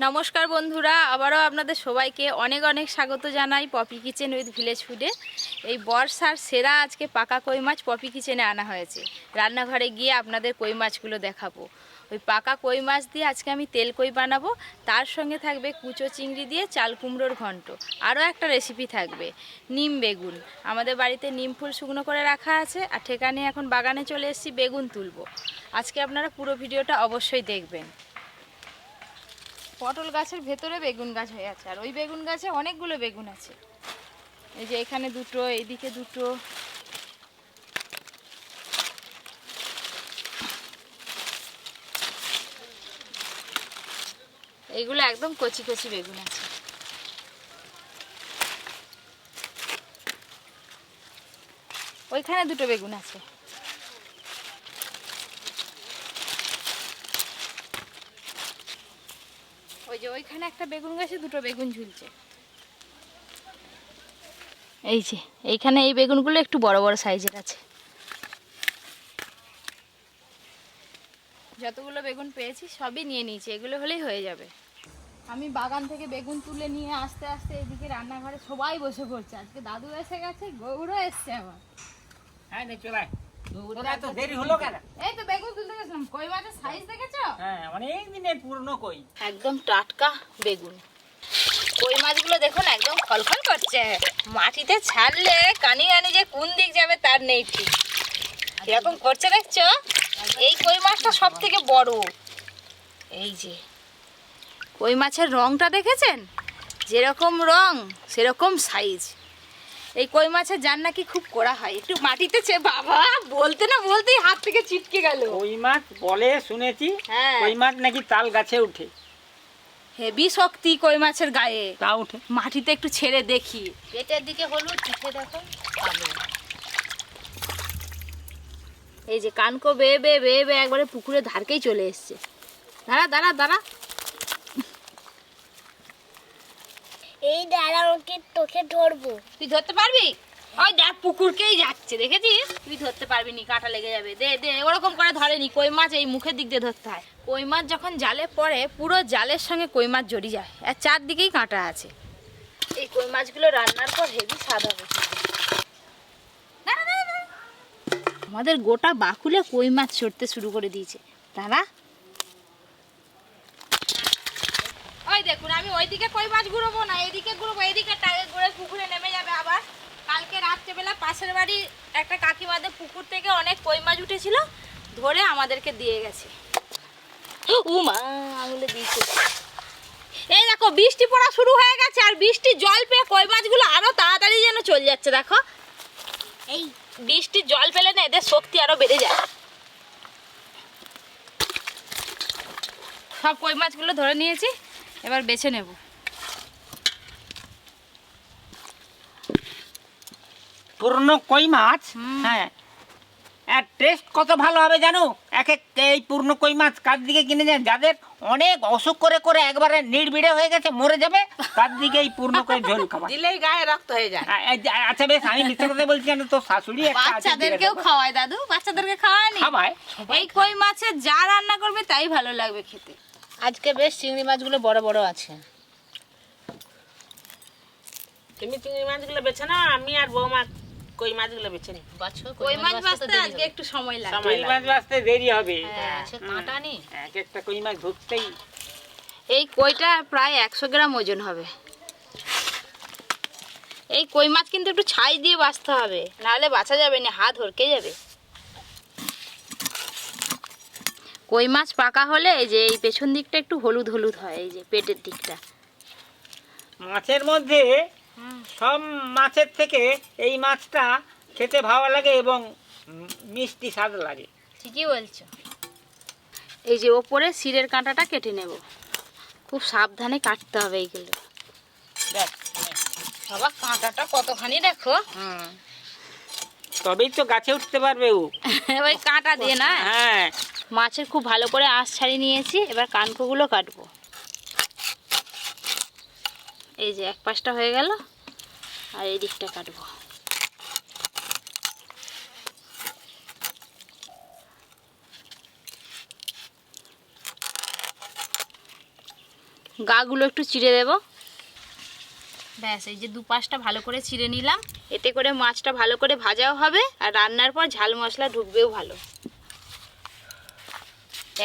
নমস্কার বন্ধুরা, আবারও আপনাদের সবাইকে অনেক অনেক স্বাগত জানাই পপি কিচেন উইথ ভিলেজ ফুডে। এই বর্ষার সেরা আজকে পাকা কই মাছ পপি কিচেনে আনা হয়েছে। রান্নাঘরে গিয়ে আপনাদের কই মাছগুলো দেখাবো। ওই পাকা কই মাছ দিয়ে আজকে আমি তেল কই বানাবো। তার সঙ্গে থাকবে কুচো চিংড়ি দিয়ে চাল কুমড়োর ঘন্ট। আরও একটা রেসিপি থাকবে নিম বেগুন। আমাদের বাড়িতে নিম ফুল শুকনো করে রাখা আছে, আর ঠেকানে এখন বাগানে চলে এসেছি বেগুন তুলবো। আজকে আপনারা পুরো ভিডিওটা অবশ্যই দেখবেন। পটল গাছের ভেতরে বেগুন গাছ হয়ে আছে, আর ওই বেগুন গাছে অনেকগুলো বেগুন আছে। এই যে এখানে দুটো, এইদিকে দুটো। এইগুলো একদম কচি কচি বেগুন আছে। ওইখানে দুটো বেগুন আছে। ওই যে ওইখানে একটা বেগুন গাছে দুটো বেগুন ঝুলছে। এই যে এইখানে এই বেগুনগুলো একটু বড় বড় সাইজের আছে। যতগুলো বেগুন পেয়েছি সবই নিয়ে নিয়েছি, এগুলো হলেই হয়ে যাবে। আমি বাগান থেকে বেগুন তুলে নিয়ে আস্তে আস্তে এদিকে রান্নাঘরে সবাই বসে পড়ছে। আজকে দাদু এসে গেছে, গৌড়ও এসছে আমার। হ্যাঁ নে চলাই। তোরা তো দেরি হলো কেন? এই তো বেগুন তুলতে গেছিলাম। কই মাছের সাইজ দেখেছো? হ্যাঁ অনেক দিনের পুরনো কই। একদম টাটকা বেগুন। কই মাছগুলো দেখুন একদম খলখল করছে। মাটিতে ছাড়লে কানি কানি যে কোন দিক যাবে তার নেই ঠিক। কিরকম করছে দেখছো? এই কই মাছটা সব থেকে বড়। এই যে কই মাছের রংটা দেখেছেন? যেরকম রং সেরকম সাইজ। এই কই মাছের জান নাকি খুব কড়া হয়, একটু মাটিতে বাবা বলতে না বলতেই হাত থেকে ছিটকে গেল। কই মাছ বলে শুনেছি, হ্যাঁ কই মাছ নাকি তাল গাছে উঠে। হেভি শক্তি কই মাছের গায়ে। তা উঠে মাটিতে একটু ছেড়ে দেখি। পেটের দিকে হলুদ, পিঠে দেখো কালো। এই যে কানকো বেয়ে বেয়ে বেয়ে বেয়ে একবারে পুকুরের ধারকেই চলে এসছে। দাঁড়া দাঁড়া দাঁড়া, এই দাঁড়া, ওকে তোকে ধরবো। তুই ধরতে পারবি? ওই দেখ পুকুরকেই যাচ্ছে, দেখেছিস? তুই ধরতে পারবি নি, কাঁটা লেগে যাবে। দে দে, ওরকম করে ধরেনি। কই মাছ এই মুখের দিক দিয়ে ধরতে হয়। কই মাছ যখন জালে পড়ে পুরো জালের সঙ্গে কই মাছ জড়িয়ে যায়, আর চারদিকেই কাঁটা আছে। এই কই মাছগুলো রান্নার পর হেভি স্বাদ হবে। আমাদের গোটা বাকুলে কই মাছ চড়তে শুরু করে দিয়েছে। দাঁড়া, ওই দেখুন আমি ওইদিকে কই মাছ ঘুরবো না, এইদিকে ঘুরবো। এইদিকে ঘুরে পুকুরে নেমে যাবে আবার। কালকে রাত্রেবেলা পাশের বাড়ি একটা কাকিমাদের পুকুর থেকে অনেক কই মাছ উঠেছিল, ধরে আমাদেরকে দিয়ে গেছে। মা আঙুলে দিয়েছে। এই দেখো বৃষ্টি পড়া শুরু হয়ে গেছে, আর বৃষ্টি জল পেয়ে কই মাছগুলো আরো তাড়াতাড়ি যেন চলে যাচ্ছে। দেখো এই বৃষ্টির জল পেলে না এদের শক্তি আরো বেড়ে যায়। সব কই মাছগুলো ধরে নিয়েছি, এবার বেছে নেব। পুরনো কই মাছ। হ্যাঁ, আর টেস্ট কত ভালো হবে জানো? এক এক এই পুরনো কই মাছ কার দিকে কিনে যায়, যাদের অনেক অসুখ করে করে একবারে নির্বিড়ে হয়ে গেছে, মরে যাবে, তার দিকে এই পুরনো কই ঝোল খাওয়া দিলেই গায়ে রক্ত হয়ে যায়। আচ্ছা বেশ, আমি মিথ্যে কথা বলছি কেন? তো শাশুড়ি একটা আছে, বাচ্চাদেরকেও খাওয়ায় দাদু, বাচ্চাদেরকে খাওয়ায় নি? খাওয়ায়। এই কই মাছের যা রান্না করবে তাই ভালো লাগবে খেতে। আজকে বেশ চিংড়ি মাছগুলো বড় বড় আছে। তুমি চিংড়ি মাছগুলো বেছে নাও, আমি আর বৌমা কই মাছগুলো বেছে নিই। কই মাছ বাছতে আজকে একটু সময় লাগবে। কই মাছ বাছতে দেরি হবে। হ্যাঁ, সে কাঁটা নেই। এক একটা কই মাছ ধরতেই এই কইটা প্রায় 100 গ্রাম ওজন হবে। এই কই মাছ কিন্তু একটু ছাই দিয়ে বাছতে হবে, নাহলে বাছা যাবে না, হাত হরকে যাবে। কই মাছ পাকা হলে এই যে এই পেছন দিকটা একটু হলুদ হলুদ হয়, এই যে পেটের দিকটা। মাছের মধ্যে সব মাছের থেকে এই মাছটা খেতে ভালো লাগে এবং মিষ্টি স্বাদ লাগে। ঠিকই বলছো। এই যে ওপরে শিরের কাঁটাটা কেটে নেব, খুব সাবধানে কাটতে হবে এইগুলো। দেখ বাবা কাঁটাটা কতখানি দেখো। তবেই তো গাছে উঠতে পারবে ও। ওই কাঁটা দিয়ে না। হ্যাঁ, মাছের খুব ভালো করে আঁশ ছাড়িয়ে নিয়েছি, এবার কানকোগুলো কাটবো। এই যে এক পাশটা হয়ে গেল, আর এই দিকটা কাটবো। গাগুলো একটু চিড়ে দেব। ব্যাস, এই যে দুপাশটা ভালো করে চিড়ে নিলাম। এতে করে মাছটা ভালো করে ভাজাও হবে আর রান্নার পর ঝাল মশলা ঢুকবেও ভালো।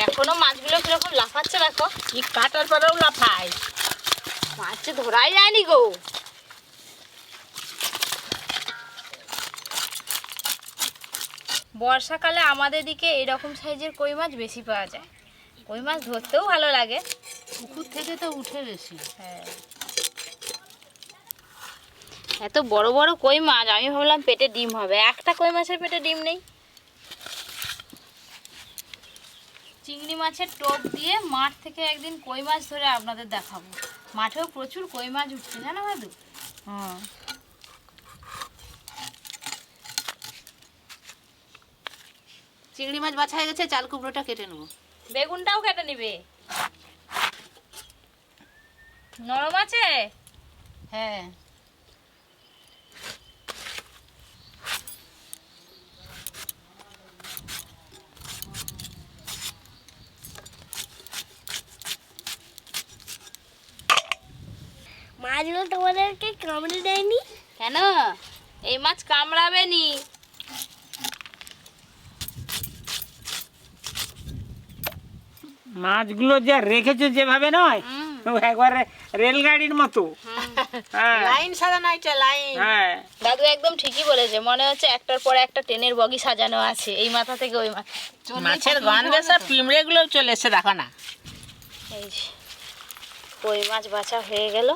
এখনো মাছগুলো কিরকম লাফাচ্ছে দেখো, কি কাটার পরেও লাফায়। মাছ ধরাই যায়নি গো। বর্ষাকালে আমাদের দিকে এরকম সাইজের কই মাছ বেশি পাওয়া যায়। কই মাছ ধরতেও ভালো লাগে, পুকুর থেকে তো উঠে বেশি। হ্যাঁ। এত বড় বড় কই মাছ, আমি ভাবলাম পেটে ডিম হবে, একটা কই মাছের পেটে ডিম নেই। চিংড়ি মাছের টোপ দিয়ে মাঠ থেকে একদিন কই মাছ ধরে আপনাদের দেখাবো। মাঠেও প্রচুর কই মাছ উঠছে, জানো ভাদু? হুম, চিংড়ি মাছ বাছা হয়ে গেছে, চাল কুমড়োটা কেটে নেবো। বেগুনটাও কেটে নিবে। নরম আছে? হ্যাঁ, মাছগুলো তোমাদেরকে কামড়ে দেয়নি? কেন? এই মাছ কামড়াবে নি। মাছগুলো যে রেখেছো যেভাবে নয়, ও একবারে রেলগাড়ির মতো। হ্যাঁ লাইন সাজানো এটা লাইন। হ্যাঁ, দাদু একদম ঠিকই বলেছে, মনে হচ্ছে একটার পর একটা ট্রেনের বগি সাজানো আছে, এই মাথা থেকে ওই মাথা। মাছের গন্ধে সব পিঁমড়ে গুলো চলে এসে, দেখো না। এই যে কই মাছ বাছা হয়ে গেল,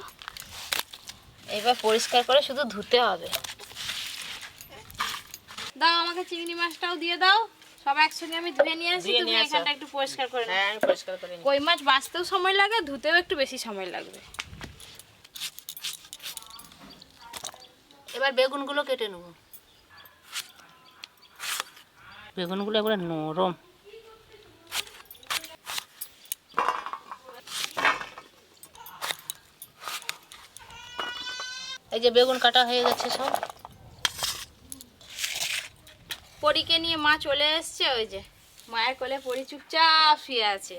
এবার পরিষ্কার করে শুধু ধুতে হবে। দাও আমাকে চিংড়ি মাছটাও দিয়ে দাও, সব একসঙ্গে আমি ধুয়ে নিয়ে আসি, দিয়ে তুমি নিয়ে আসো। এখানটা একটু পরিষ্কার করে নাও। হ্যাঁ, আমি পরিষ্কার করে নিই। কই মাছ বাছতেও সময় লাগে, ধুতেও একটু বেশি সময় লাগবে। এবার বেগুনগুলো কেটে নেবো। বেগুনগুলো একবারে নরম। এই যে বেগুন কাটা হয়ে গেছে সব। পরীকে নিয়ে মা চলে এসছে, ওই যে মায়ের কোলে পরি চুপচাপ শুয়ে আছে।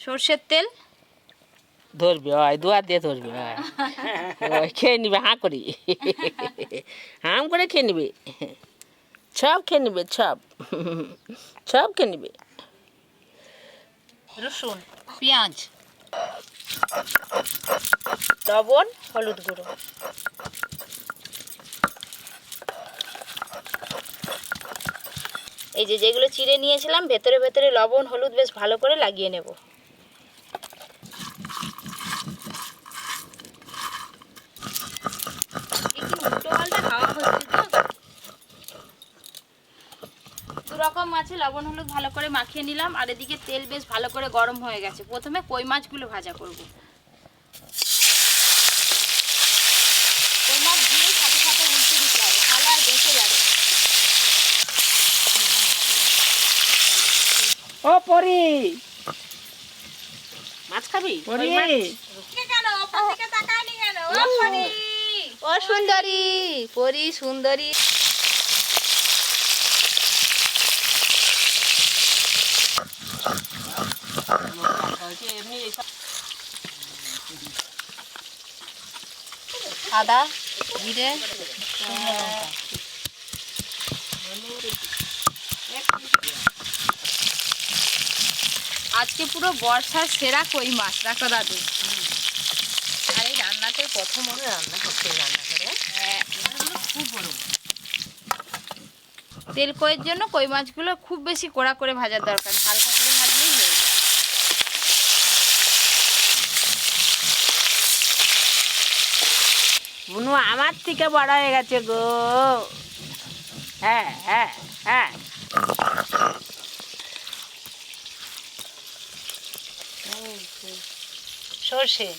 সর্ষের তেল ধরবি, ওই দুয়ার দিয়ে ধরবি, ওই খেয়ে নিবে হাঁ করি, হাম করে খেয়ে নিবে, সব খেয়ে নিবে, সব সব খেয়ে নিবে। রসুন, পেঁয়াজ, লবণ, হলুদ গুঁড়ো। এই যে যেগুলো চিড়ে নিয়েছিলাম, ভেতরে ভেতরে লবণ হলুদ বেশ ভালো করে লাগিয়ে নেব। দু রকম মাছে লবণ হলুদ ভালো করে মাখিয়ে নিলাম, আর এদিকে তেল বেশ ভালো করে গরম হয়ে গেছে। প্রথমে কই মাছগুলো ভাজা করব। কই মাছ দিয়ে সাথে সাথে উল্টে দিতে হবে, তাহলে আর বেঁচে যাবে। ও পরি, মাছ খাবি? পরি, কেন ওপর দিকে তাকায়নি কেন? ও পরি, ও সুন্দরী, পরি সুন্দরী। আদা, জিরে, আজকে পুরো বর্ষার সেরা কই মাছ, রাখো দাদু। আর এই রান্নাতে প্রথম রান্না করতে, রান্না করে খুব বড় তেল কইয়ের জন্য কই মাছগুলো খুব বেশি কড়া করে ভাজার দরকার, হালকা করে ভাজলেই হয়ে যায়। বুনু আমার থেকে বড় হয়ে গেছে গো। হ্যাঁ হ্যাঁ হ্যাঁ, সর্ষে,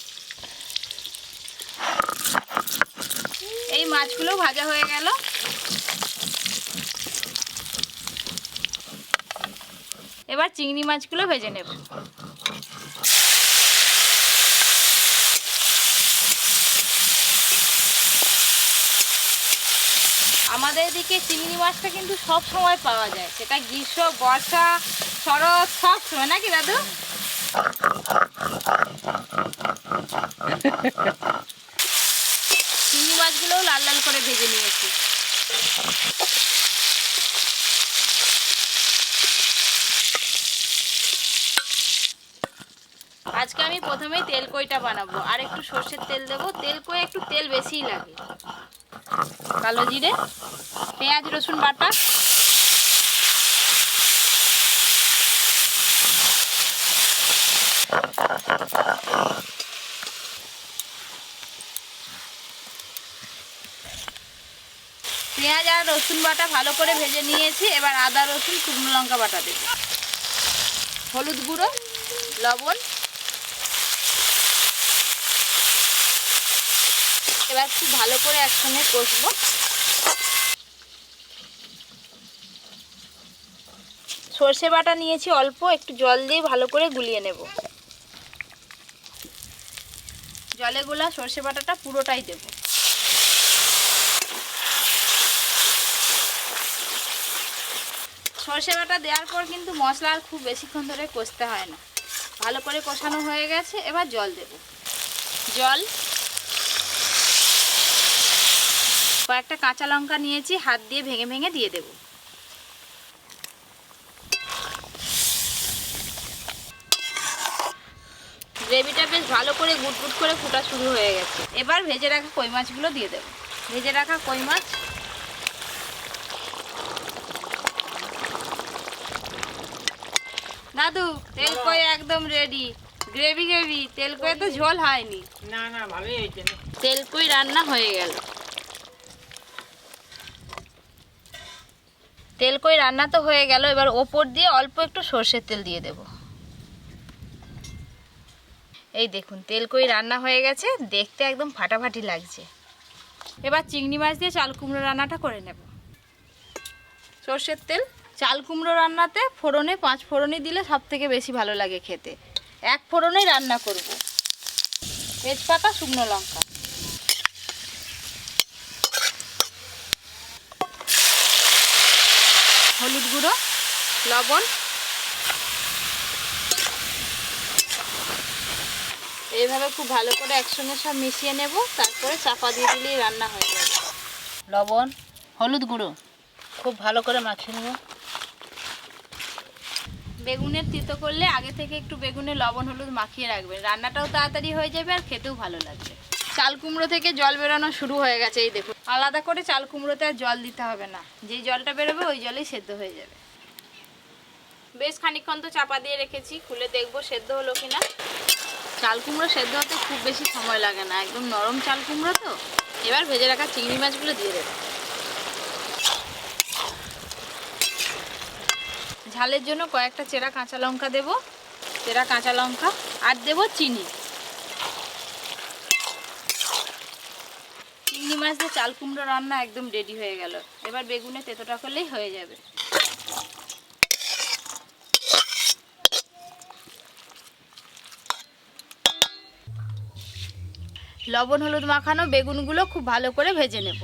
এই মাছগুলো ভাজা হয়ে গেল। এবার চিংড়ি মাছগুলো ভেজে নেব। আমাদের এদিকে চিংড়ি মাছটা কিন্তু সব সময় পাওয়া যায়, সেটা গ্রীষ্ম, বর্ষা, শরৎ, সব সময়, নাকি দাদু? চিংড়ি মাছগুলোও লাল লাল করে ভেজে নিয়েছি। আজকে আমি প্রথমেই তেল কইটা বানাবো, আর একটু সর্ষের তেল দেবো। তেল কই একটু তেল বেশিই লাগে। কালো জিরে, পেঁয়াজ রসুন বাটা, পেঁয়াজ আর রসুন বাটা ভালো করে ভেজে নিয়েছি। এবার আদা রসুন শুকনো লঙ্কা বাটা দেব, হলুদ গুঁড়ো, লবণ। এবার খুব ভালো করে একসঙ্গে কষবো। সর্ষে বাটা নিয়েছি অল্প, একটু জল দিয়ে ভালো করে গুলিয়ে নেব। জলে গোলা সর্ষে বাটাটা পুরোটাই দেব। সর্ষে বাটা দেওয়ার পর কিন্তু মশলা আর খুব বেশিক্ষণ ধরে কষতে হয় না, ভালো করে কষানো হয়ে গেছে। এবার জল দেব। জল, কয়েকটা কাঁচা লঙ্কা নিয়েছি, হাত দিয়ে ভেঙে ভেঙে দিয়ে দেব। গ্রেভিটা বেশ ভালো করে গুটগুট করে ফোটা শুরু হয়ে গেছে। এবার ভেজে রাখা কই মাছগুলো দিয়ে দেব। ভেজে রাখা কই মাছ, দাদু তেল কই একদম রেডি। গ্রেভি গ্রেভি, তেল কই তো ঝোল হয়নি। না না, ভালোই হয়েছে। তেল কই রান্না হয়ে গেল। তেল কই রান্না তো হয়ে গেল। এবার ওপর দিয়ে অল্প একটু সর্ষের তেল দিয়ে দেব। এই দেখুন তেল কই রান্না হয়ে গেছে, দেখতে একদম ফাটাফাটি লাগছে। এবার চিংড়ি মাছ দিয়ে চাল কুমড়ো রান্নাটা করে নেব। সর্ষের তেল, চাল কুমড়ো রান্নাতে ফোড়নে 5 ফোড়নই দিলে সব থেকে বেশি ভালো লাগে খেতে। 1 ফোড়নেই রান্না করব। তেজপাতা, শুকনো লঙ্কা, হলুদ গুঁড়ো, লবণ। এইভাবে খুব ভালো করে একসঙ্গে সব মিশিয়ে নেব, তারপরে চাপা দিয়ে দিলেই রান্না হয়ে যাবে। লবণ, হলুদ গুঁড়ো খুব ভালো করে মাখিয়ে নেব। বেগুনের তিতো করলে আগে থেকে একটু বেগুনে লবণ হলুদ মাখিয়ে রাখবেন, রান্নাটাও তাড়াতাড়ি হয়ে যাবে আর খেতেও ভালো লাগবে। চাল কুমড়ো থেকে জল বেরোনো শুরু হয়ে গেছে, এই দেখুন। আলাদা করে চাল কুমড়োতে আর জল দিতে হবে না, যেই জলটা বেরোবে ওই জলেই সেদ্ধ হয়ে যাবে। বেশ খানিকক্ষণ তো চাপা দিয়ে রেখেছি, খুলে দেখবো সেদ্ধ হলো কিনা। চাল কুমড়ো সেদ্ধ হতে খুব বেশি সময় লাগে না, একদম নরম চাল কুমড়ো তো। এবার ভেজে রাখা চিংড়ি মাছগুলো দিয়ে দেবো। ঝালের জন্য কয়েকটা চেরা কাঁচা লঙ্কা দেব, চেরা কাঁচা লঙ্কা, আর দেব চিনি। চিংড়ি মাছ দিয়ে চাল কুমড়ো রান্না একদম রেডি হয়ে গেল। এবার বেগুনে তেঁতোটা করলেই হয়ে যাবে। লবণ হলুদ মাখানো বেগুনগুলো খুব ভালো করে ভেজে নেব।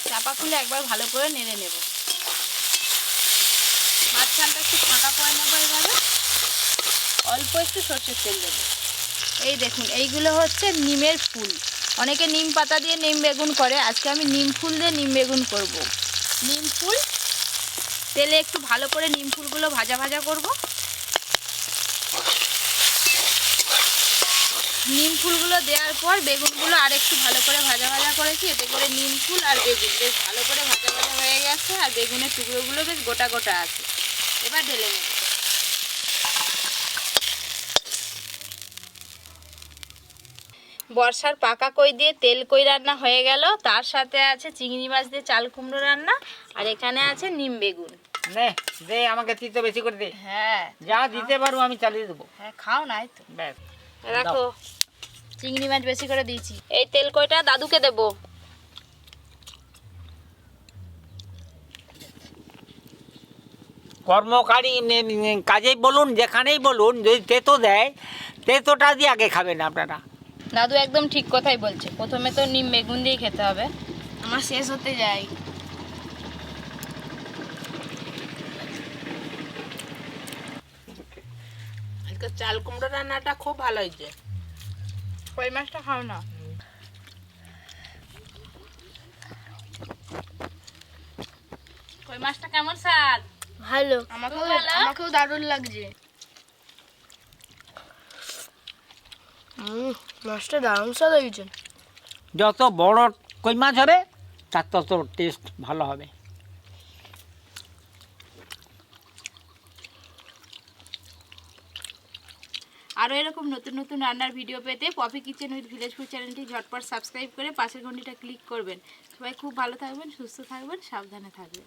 চাপা খুলে একবার ভালো করে নেড়ে নেব। মাঝখানটা একটু ফাঁকা করে নেবো। এভাবে অল্প একটু সর্ষের তেল দেবো। এই দেখুন এইগুলো হচ্ছে নিমের ফুল। অনেকে নিম পাতা দিয়ে নিম বেগুন করে, আজকে আমি নিম ফুল দিয়ে নিম বেগুন করব। নিম ফুল তেলে একটু ভালো করে নিম ফুলগুলো ভাজা ভাজা করব। নিম ফুলগুলো দেওয়ার পর বেগুনগুলো আর একটু ভালো করে ভাজা ভাজা করেছি, এতে করে নিম ফুল আর বেগুন বেশ ভালো করে ভাজা ভাজা হয়ে গেছে, আর বেগুনের টুকরোগুলো বেশ গোটা গোটা আছে। এবার ঢেলে নেব। বর্ষার পাকা কই দিয়ে তেল কই রান্না হয়ে গেল, তার সাথে আছে চিংড়ি মাছ দিয়ে চাল কুমড়ো রান্না, আর এখানে আছে নিম বেগুন। নে দে, আমাকে তিতো বেশি করে দে। হ্যাঁ যা দিতে পারো আমি চালিয়ে দেবো। হ্যাঁ খাও নাই তো। ব্যাস, রাখো। চিংড়ি মাছ বেশি করে দিয়েছি। এই তেল কইটা দাদুকে দেবো। কর্মকারী কাজেই বলুন, যেখানেই বলুন, যদি তেতো দেয়, তেতোটা দিয়ে আগে খাবেন আপনারা। দাদু একদম ঠিক কথাই বলছে, প্রথমে তো নিম বেগুন দিয়ে খেতে হবে। আমার শেষ হতে যায়। আজকে চাল কুমড়ো রান্নাটা খুব ভালো হয়েছে। কই মাছটা খাও না। কই মাছটা কেমন স্বাদ? ভালো। আমাকেও দারুণ লাগছে। মাছটা দারুণ স্বাদ হয়েছে। যত বড় কই মাছ হবে তার তত টেস্ট ভালো হবে। আরও এরকম নতুন নতুন রান্নার ভিডিও পেতে Popy kitchen with village food চ্যানেলটি ঝটপট সাবস্ক্রাইব করে পাশের ঘন্টিটা ক্লিক করবেন। সবাই খুব ভালো থাকবেন, সুস্থ থাকবেন, সাবধানে থাকবেন।